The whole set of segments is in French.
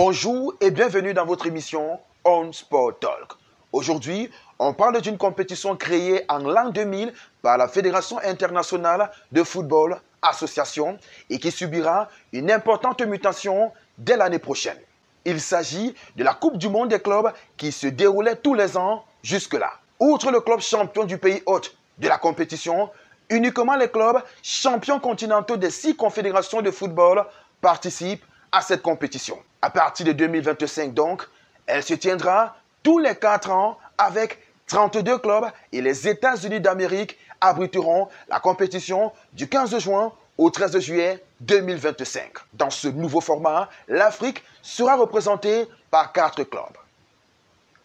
Bonjour et bienvenue dans votre émission On Sport Talk. Aujourd'hui, on parle d'une compétition créée en l'an 2000 par la Fédération internationale de football association et qui subira une importante mutation dès l'année prochaine. Il s'agit de la Coupe du monde des clubs qui se déroulait tous les ans jusque-là. Outre le club champion du pays hôte de la compétition, uniquement les clubs champions continentaux des 6 confédérations de football participent à cette compétition. À partir de 2025 donc, elle se tiendra tous les 4 ans avec 32 clubs et les États-Unis d'Amérique abriteront la compétition du 15 juin au 13 juillet 2025. Dans ce nouveau format, l'Afrique sera représentée par 4 clubs.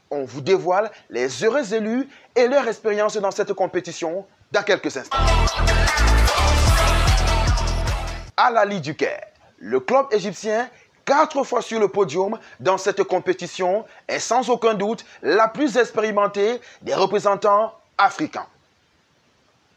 On vous dévoile les heureux élus et leur expérience dans cette compétition dans quelques instants. Al Ahly du Caire, le club égyptien 4 fois sur le podium dans cette compétition est sans aucun doute la plus expérimentée des représentants africains.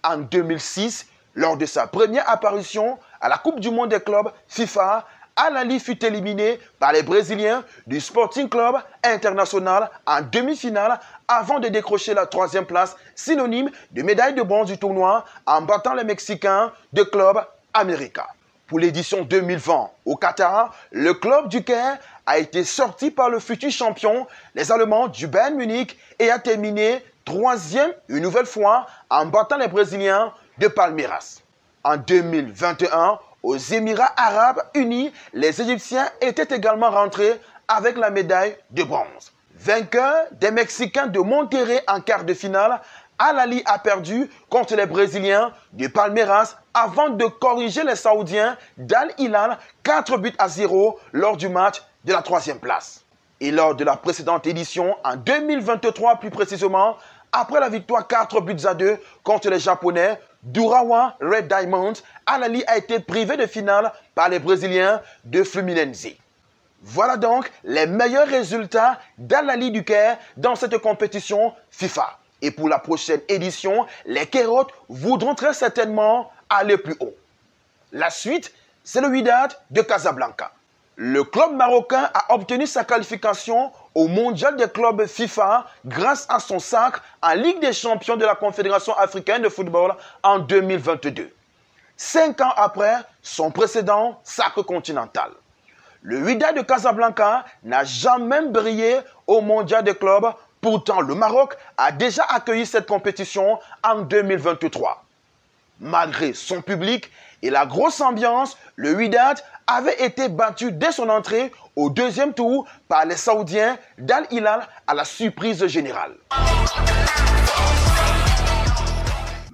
En 2006, lors de sa première apparition à la Coupe du monde des clubs FIFA, Al Ahly fut éliminé par les Brésiliens du Sporting Club International en demi-finale avant de décrocher la 3e place, synonyme de médaille de bronze du tournoi en battant les Mexicains de Club América. Pour l'édition 2020 au Qatar, le club du Caire a été sorti par le futur champion, les Allemands du Bayern Munich, et a terminé 3e une nouvelle fois en battant les Brésiliens de Palmeiras. En 2021, aux Émirats Arabes Unis, les Égyptiens étaient également rentrés avec la médaille de bronze. Vainqueur des Mexicains de Monterrey en quart de finale, Al Ahly a perdu contre les Brésiliens de Palmeiras avant de corriger les Saoudiens d'Al Hilal 4-0 lors du match de la 3e place. Et lors de la précédente édition, en 2023 plus précisément, après la victoire 4-2 contre les Japonais d'Urawa Red Diamonds, Al Ahly a été privé de finale par les Brésiliens de Fluminense. Voilà donc les meilleurs résultats d'Al Ahly du Caire dans cette compétition FIFA. Et pour la prochaine édition, les Kairotes voudront très certainement aller plus haut. La suite, c'est le Wydad de Casablanca. Le club marocain a obtenu sa qualification au mondial des clubs FIFA grâce à son sacre en Ligue des champions de la Confédération africaine de football en 2022. 5 ans après son précédent sacre continental. Le Wydad de Casablanca n'a jamais brillé au mondial des clubs. Pourtant, le Maroc a déjà accueilli cette compétition en 2023. Malgré son public et la grosse ambiance, le Wydad avait été battu dès son entrée au 2e tour par les Saoudiens d'Al Hilal à la surprise générale.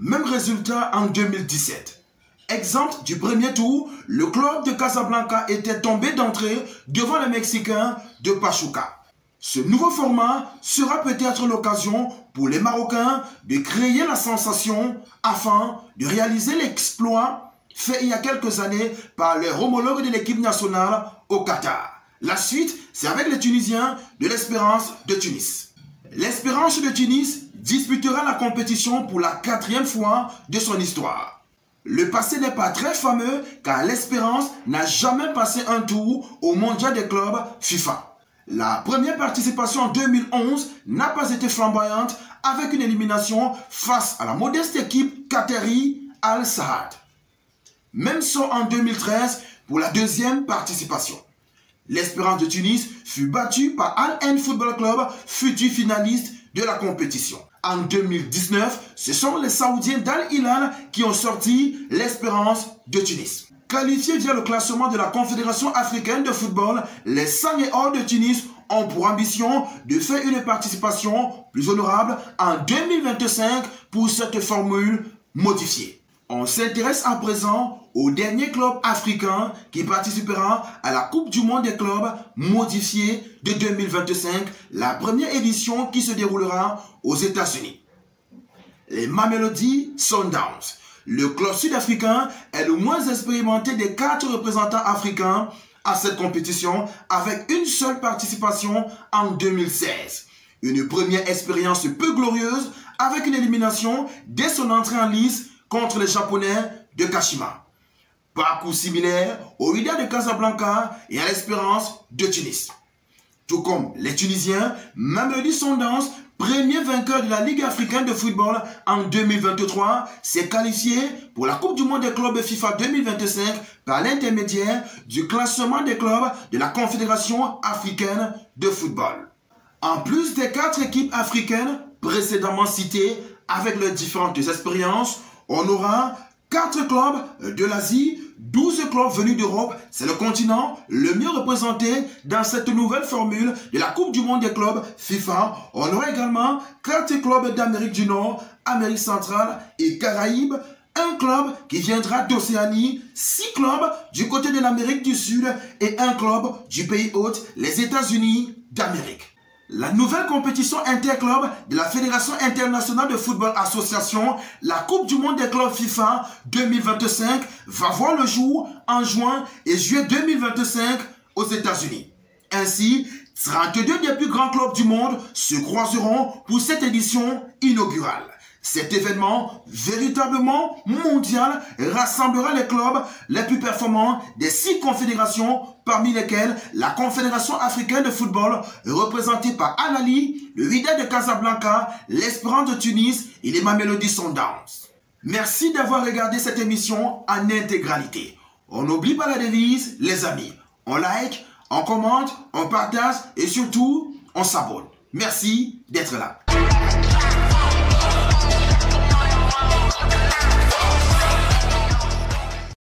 Même résultat en 2017. Exemple du premier tour, le club de Casablanca était tombé d'entrée devant les Mexicains de Pachuca. Ce nouveau format sera peut-être l'occasion pour les Marocains de créer la sensation afin de réaliser l'exploit fait il y a quelques années par leur homologue de l'équipe nationale au Qatar. La suite, c'est avec les Tunisiens de l'Espérance de Tunis. L'Espérance de Tunis disputera la compétition pour la 4e fois de son histoire. Le passé n'est pas très fameux car l'Espérance n'a jamais passé un tour au mondial des clubs FIFA. La première participation en 2011 n'a pas été flamboyante avec une élimination face à la modeste équipe qatari Al Saad. Même sort en 2013 pour la 2e participation. L'Espérance de Tunis fut battue par Al Ain Football Club, futur finaliste de la compétition. En 2019, ce sont les Saoudiens d'Al Hilal qui ont sorti l'Espérance de Tunis. Qualifiés via le classement de la Confédération africaine de football, les Sanguéors de Tunis ont pour ambition de faire une participation plus honorable en 2025 pour cette formule modifiée. On s'intéresse à présent au dernier club africain qui participera à la Coupe du monde des clubs modifiée de 2025, la première édition qui se déroulera aux États-Unis. Les Mamelodi Sundowns. Le club sud-africain est le moins expérimenté des 4 représentants africains à cette compétition avec une seule participation en 2016. Une première expérience peu glorieuse avec une élimination dès son entrée en lice contre les Japonais de Kashima. Parcours similaire au Wydad de Casablanca et à l'Espérance de Tunis. Tout comme les Tunisiens, Mamelodi Sundowns, premier vainqueur de la Ligue africaine de football en 2023, s'est qualifié pour la Coupe du monde des clubs FIFA 2025 par l'intermédiaire du classement des clubs de la Confédération africaine de football. En plus des 4 équipes africaines précédemment citées avec leurs différentes expériences, on aura 4 clubs de l'Asie, 12 clubs venus d'Europe. C'est le continent le mieux représenté dans cette nouvelle formule de la Coupe du monde des clubs FIFA. On aura également 4 clubs d'Amérique du Nord, Amérique centrale et Caraïbes, un club qui viendra d'Océanie, 6 clubs du côté de l'Amérique du Sud et un club du pays hôte, les États-Unis d'Amérique. La nouvelle compétition interclub de la Fédération internationale de football association, la Coupe du monde des clubs FIFA 2025, va voir le jour en juin et juillet 2025 aux États-Unis. Ainsi, 32 des plus grands clubs du monde se croiseront pour cette édition inaugurale. Cet événement, véritablement mondial, rassemblera les clubs les plus performants des 6 confédérations, parmi lesquelles la Confédération africaine de football, représentée par Al Ahly, le Wydad de Casablanca, l'Espérance de Tunis et les Mamelodi Sundowns. Merci d'avoir regardé cette émission en intégralité. On n'oublie pas la devise, les amis. On like, on commente, on partage et surtout, on s'abonne. Merci d'être là. Yeah.